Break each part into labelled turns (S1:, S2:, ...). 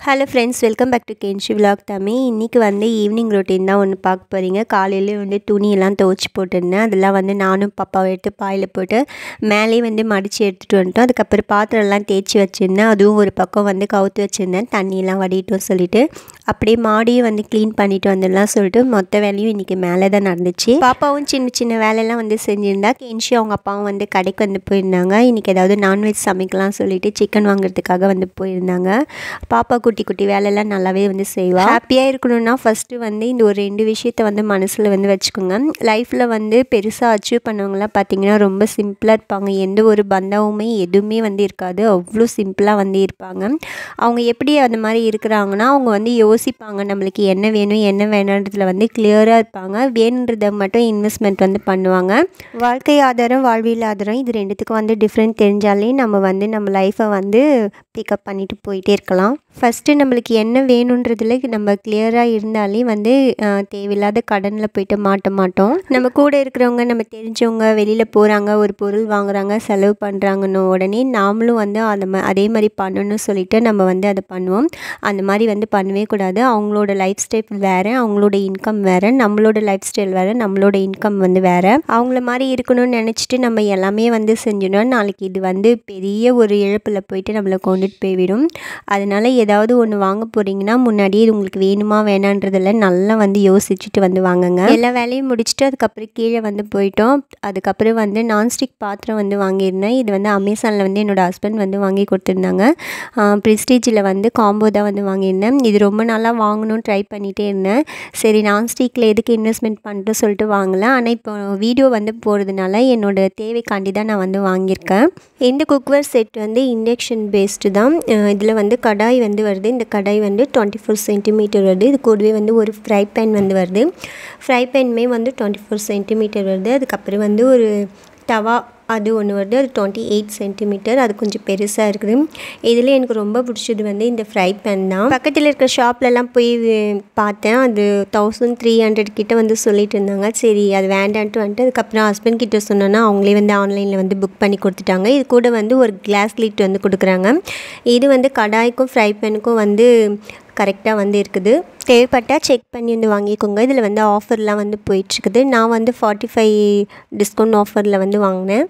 S1: Hello friends, welcome back to Kenshi vlog Tamil. இன்றைக்கி வந்து evening routine தான் ஒன்று பார்க்க போகிறீங்க. காலையிலே வந்து துணியெல்லாம் துவச்சி போட்டிருந்தேன். அதெல்லாம் வந்து நானும் பாப்பாவை எடுத்து பாயில் போட்டு மேலே வந்து மடித்து எடுத்துகிட்டு வந்துட்டோம். அதுக்கப்புறம் பாத்திரம்லாம் தேய்ச்சி வச்சுருந்தேன். அதுவும் ஒரு பக்கம் வந்து கவுத்து வச்சுருந்தேன், தண்ணியெல்லாம் வடிட்டோம் சொல்லிவிட்டு. அப்படியே மாடியும் வந்து க்ளீன் பண்ணிவிட்டு வந்துடலாம் சொல்லிட்டு மொத்த வேலையும் இன்றைக்கி மேலே தான் நடந்துச்சு. பாப்பாவும் சின்ன சின்ன வேலையெல்லாம் வந்து செஞ்சுருந்தா. கென்ஷி அவங்க அப்பாவும் வந்து கடைக்கு வந்து போயிருந்தாங்க. இன்றைக்கி ஏதாவது நான்வெஜ் சமைக்கலாம் சொல்லிவிட்டு சிக்கன் வாங்குறதுக்காக வந்து போயிருந்தாங்க. பாப்பா குட்டி குட்டி வேலையெல்லாம் நல்லாவே வந்து செய்வாள். ஹாப்பியாக இருக்கணும்னா ஃபஸ்ட்டு வந்து இந்த ஒரு 2 விஷயத்த வந்து மனசில் வந்து வச்சுக்கோங்க. லைஃப்பில் வந்து பெருசாக அச்சீவ் பண்ணவங்களாம் பார்த்திங்கன்னா ரொம்ப சிம்பிளாக இருப்பாங்க. எந்த ஒரு பந்தமுமே எதுவுமே வந்து இருக்காது. அவ்வளோ சிம்பிளாக வந்து இருப்பாங்க. அவங்க எப்படி அந்த மாதிரி இருக்கிறாங்கன்னா, அவங்க வந்து யோசிப்பாங்க நம்மளுக்கு என்ன வேணும் என்ன வேணுன்றதுல வந்து கிளியராக இருப்பாங்க. வேணுன்றதை மட்டும் இன்வெஸ்ட்மெண்ட் வந்து பண்ணுவாங்க. வாழ்க்கை ஆதாரம், வாழ்வியல் ஆதாரம், இது ரெண்டுத்துக்கும் வந்து டிஃப்ரெண்ட் தெரிஞ்சாலே நம்ம வந்து நம்ம லைஃப்பை வந்து பிக்கப் பண்ணிட்டு போயிட்டே இருக்கலாம். ஃபஸ்ட்டு நம்மளுக்கு என்ன வேணுன்றதில் நம்ம கிளியராக இருந்தாலே வந்து தேவையில்லாத கடனில் போய்ட்டு மாட்ட மாட்டோம். நம்ம கூட இருக்கிறவங்க, நம்ம தெரிஞ்சவங்க வெளியில் போகிறாங்க, ஒரு பொருள் வாங்குகிறாங்க, செலவு பண்ணுறாங்கன்னு உடனே நாமளும் வந்து அதே மாதிரி பண்ணணும்னு சொல்லிட்டு நம்ம வந்து அதை பண்ணுவோம். அந்த மாதிரி வந்து பண்ணவே கூடாது. அவங்களோட லைஃப் ஸ்டைல் வேறு, அவங்களோட இன்கம் வேறு, நம்மளோட லைஃப் ஸ்டைல் வேறு, நம்மளோட இன்கம் வந்து வேறு. அவங்கள மாதிரி இருக்கணும்னு நினச்சிட்டு நம்ம எல்லாமே வந்து செஞ்சோன்னா நாளைக்கு இது வந்து பெரிய ஒரு இழப்பில் போயிட்டு நம்மளை கொண்டுட்டு போய்விடும். அதனால் ஏதாவது ஒன்று வாங்க போகிறீங்கன்னா முன்னாடியே இது உங்களுக்கு வேணுமா வேணான்றதில் நல்லா வந்து யோசிச்சுட்டு வந்து வாங்குங்க. எல்லா வேலையும் முடிச்சுட்டு அதுக்கப்புறம் கீழே வந்து போயிட்டோம். அதுக்கப்புறம் வந்து நான்ஸ்டிக் பாத்திரம் வந்து வாங்கியிருந்தேன். இது வந்து அமேசானில் வந்து என்னோடய ஹஸ்பண்ட் வந்து வாங்கி கொடுத்துருந்தாங்க. ப்ரெஸ்டீஜில் வந்து காம்போ தான் வந்து வாங்கியிருந்தேன். இது ரொம்ப நாளாக வாங்கணும்னு ட்ரை பண்ணிகிட்டே இருந்தேன். சரி நான்ஸ்டிக்கில் எதுக்கு இன்வெஸ்ட்மெண்ட் பண்ணிட்டு சொல்லிட்டு வாங்கலாம். ஆனால் இப்போ வீடியோ வந்து போகிறதுனால என்னோடய தேவைக்காண்டி தான் நான் வந்து வாங்கியிருக்கேன். இந்த குக்வேர் செட் வந்து இண்டக்ஷன் பேஸ்டு தான். இதில் வந்து கடாய் வந்து வருது. இந்த கடாய் வந்து 24 சென்டிமீட்டர் வருது. இது கூடவே வந்து ஒரு ஃப்ரை பேன் வந்து வருது. ஃப்ரை பேனுமே வந்து 24 சென்டிமீட்டர் வருது. அதுக்கப்புறம் வந்து ஒரு தவா அது ஒன்று வருது. அது 28 சென்டிமீட்டர். அது கொஞ்சம் பெருசாக இருக்குது. இதில் எனக்கு ரொம்ப பிடிச்சது வந்து இந்த ஃப்ரை பேன் தான். பக்கத்தில் இருக்கிற ஷாப்லலாம் போய் பார்த்தேன். அது 1300 கிட்ட வந்து சொல்லிட்டு இருந்தாங்க. சரி அது வேண்டான்ட்டு வந்துட்டு அதுக்கப்புறம் ஹஸ்பண்ட் கிட்ட சொன்னோன்னா அவங்களே வந்து ஆன்லைனில் வந்து புக் பண்ணி கொடுத்துட்டாங்க. இது கூட வந்து ஒரு கிளாஸ் லிட் வந்து கொடுக்குறாங்க. இது வந்து கடாய்க்கும் ஃப்ரை பேனுக்கும் வந்து கரெக்டாக வந்து இருக்குது. தேவைப்பட்டால் செக் பண்ணி வந்து வாங்கிக்கோங்க. இதில் வந்து ஆஃபர்லாம் வந்து போயிட்டுருக்குது. நான் வந்து 45 டிஸ்கவுண்ட் ஆஃபரில் வந்து வாங்கினேன்.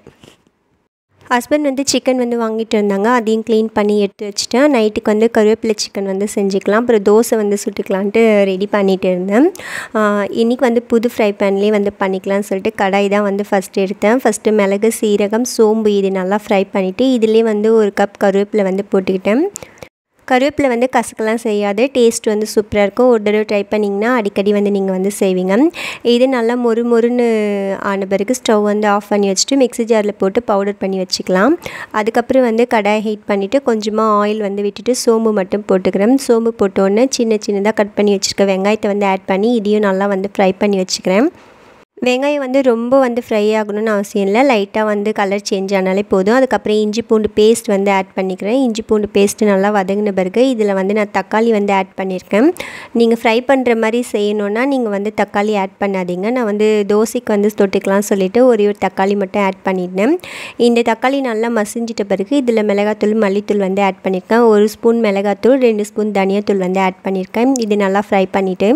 S1: ஹஸ்பண்ட் வந்து சிக்கன் வந்து வாங்கிட்டு இருந்தாங்க. அதையும் க்ளீன் பண்ணி எடுத்து வச்சுட்டேன். நைட்டுக்கு வந்து கருவேப்பிலை சிக்கன் வந்து செஞ்சுக்கலாம். அப்புறம் தோசை வந்து சுட்டுக்கலான்ட்டு ரெடி பண்ணிகிட்டு இருந்தேன். இன்றைக்கி வந்து புது ஃப்ரை பேன்லேயே வந்து பண்ணிக்கலாம்னு சொல்லிட்டு கடாய் தான் வந்து ஃபஸ்ட்டு எடுத்தேன். ஃபஸ்ட்டு மிளகு, சீரகம், சோம்பு இது நல்லா ஃப்ரை பண்ணிவிட்டு இதிலே வந்து ஒரு கப் கருவேப்பிலை வந்து போட்டுக்கிட்டேன். கருவேப்பிலை வந்து கசக்கெல்லாம் செய்யாது. டேஸ்ட் வந்து சூப்பராக இருக்கும். ஒரு தடவை ட்ரை பண்ணிங்கன்னா அடிக்கடி வந்து நீங்கள் வந்து செய்வீங்க. இது நல்லா மொறுன்னு ஆன பிறகு ஸ்டவ் வந்து ஆஃப் பண்ணி வச்சுட்டு மிக்ஸி ஜாரில் போட்டு பவுடர் பண்ணி வச்சுக்கலாம். அதுக்கப்புறம் வந்து கடாயை ஹீட் பண்ணிவிட்டு கொஞ்சமாக ஆயில் வந்து விட்டுட்டு சோம்பு மட்டும் போட்டுக்கிறேன். சோம்பு போட்டோன்னே சின்னதாக கட் பண்ணி வச்சுருக்க வெங்காயத்தை வந்து ஆட் பண்ணி இதையும் நல்லா வந்து ஃப்ரை பண்ணி வச்சுக்கிறேன். வெங்காயம் வந்து ரொம்ப வந்து ஃப்ரை ஆகணும்னு அவசியம் இல்லை. லைட்டாக வந்து கலர் சேஞ்ச் ஆனாலே போதும். அதுக்கப்புறம் இஞ்சி பூண்டு பேஸ்ட் வந்து ஆட் பண்ணிக்கிறேன். இஞ்சி பூண்டு பேஸ்ட்டு நல்லா வதங்கின பிறகு இதில் வந்து நான் தக்காளி வந்து ஆட் பண்ணியிருக்கேன். நீங்கள் ஃப்ரை பண்ணுற மாதிரி செய்யணுன்னா நீங்கள் வந்து தக்காளி ஆட் பண்ணாதீங்க. நான் வந்து தோசைக்கு வந்து தொட்டுக்கலாம்னு சொல்லிவிட்டு ஒரு தக்காளி மட்டும் ஆட் பண்ணிட்டேன். இந்த தக்காளி நல்லா மசிஞ்சிட்ட பிறகு இதில் மிளகாத்தூள், மல்லித்தூள் வந்து ஆட் பண்ணியிருக்கேன். 1 ஸ்பூன் மிளகாத்தூள், 2 ஸ்பூன் தனியாத்தூள் வந்து ஆட் பண்ணியிருக்கேன். இது நல்லா ஃப்ரை பண்ணிவிட்டு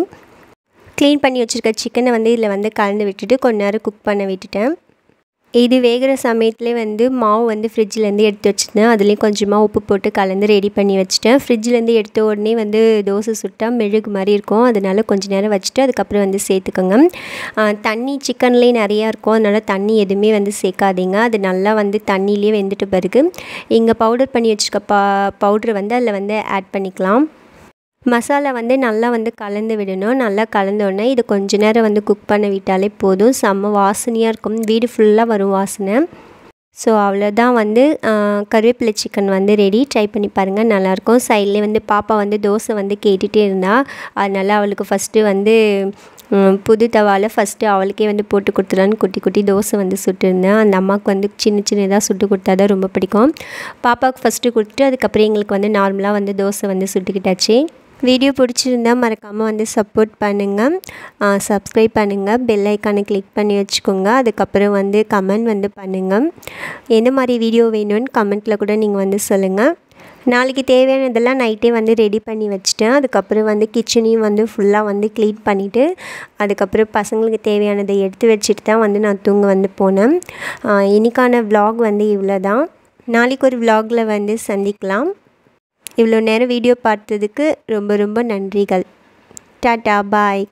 S1: க்ளீன் பண்ணி வச்சுருக்க சிக்கனை வந்து இதில் வந்து கலந்து விட்டுட்டு கொஞ்ச நேரம் குக் பண்ண விட்டுட்டேன். இது வேகிற சமயத்துலேயே வந்து மாவு வந்து ஃப்ரிட்ஜிலேருந்து எடுத்து வச்சுருந்தேன். அதுலேயும் கொஞ்சமாக உப்பு போட்டு கலந்து ரெடி பண்ணி வச்சுட்டேன். ஃப்ரிட்ஜிலேருந்து எடுத்த உடனே வந்து தோசை சுட்டால் மெழுகு மாதிரி இருக்கும். அதனால் கொஞ்சம் நேரம் வச்சுட்டு அதுக்கப்புறம் வந்து சேர்த்துக்கோங்க. தண்ணி சிக்கன்லேயே நிறையா இருக்கும். அதனால் தண்ணி எதுவுமே வந்து சேர்க்காதீங்க. அது நல்லா வந்து தண்ணியிலே வெந்துட்ட பிறகு இங்கே பவுடர் பண்ணி வச்சுருக்க பவுட்ரு வந்து அதில் வந்து ஆட் பண்ணிக்கலாம். மசாலா வந்து நல்லா வந்து கலந்து விடணும். நல்லா கலந்தோடனே இது கொஞ்ச நேரம் வந்து குக் பண்ண விட்டாலே போதும். செம்ம வாசனையாக இருக்கும். வீடு ஃபுல்லாக வரும் வாசனை. ஸோ அவ்வளோதான் வந்து கருவேப்பிலை சிக்கன் வந்து ரெடி. ட்ரை பண்ணி பாருங்கள், நல்லாயிருக்கும். சைட்லேயே வந்து பாப்பா வந்து தோசை வந்து கேட்டுகிட்டே இருந்தாள். அதனால் அவளுக்கு ஃபஸ்ட்டு வந்து புது தவாவில் ஃபஸ்ட்டு அவளுக்கே வந்து போட்டு கொடுத்துலான்னு குட்டி குட்டி தோசை வந்து சுட்டுருந்தேன். அந்த அம்மாவுக்கு வந்து சின்னதாக சுட்டு கொடுத்தா தான் ரொம்ப பிடிக்கும். பாப்பாவுக்கு ஃபஸ்ட்டு கொடுத்துட்டு அதுக்கப்புறம் எங்களுக்கு வந்து நார்மலாக வந்து தோசை வந்து சுட்டுக்கிட்டாச்சு. வீடியோ பிடிச்சிருந்தா மறக்காமல் வந்து சப்போர்ட் பண்ணுங்கள், சப்ஸ்கிரைப் பண்ணுங்கள், பெல் ஐக்கானை கிளிக் பண்ணி வச்சுக்கோங்க. அதுக்கப்புறம் வந்து கமெண்ட் வந்து பண்ணுங்கள். எந்த மாதிரி வீடியோ வேணும்னு கமெண்ட்டில் கூட நீங்கள் வந்து சொல்லுங்கள். நாளைக்கு தேவையானதெல்லாம் நைட்டே வந்து ரெடி பண்ணி வச்சுட்டேன். அதுக்கப்புறம் வந்து கிச்சனையும் வந்து ஃபுல்லாக வந்து க்ளீன் பண்ணிவிட்டு அதுக்கப்புறம் பசங்களுக்கு தேவையானதை எடுத்து வச்சுட்டு தான் வந்து நான் தூங்க வந்து போனேன். இன்றைக்கான விலாக் வந்து இவ்வளோ தான். நாளைக்கு ஒரு விலாகில் வந்து சந்திக்கலாம். இவ்வளோ நேரம் வீடியோ பார்த்ததுக்கு ரொம்ப ரொம்ப நன்றிகள். டாட்டா பாய்.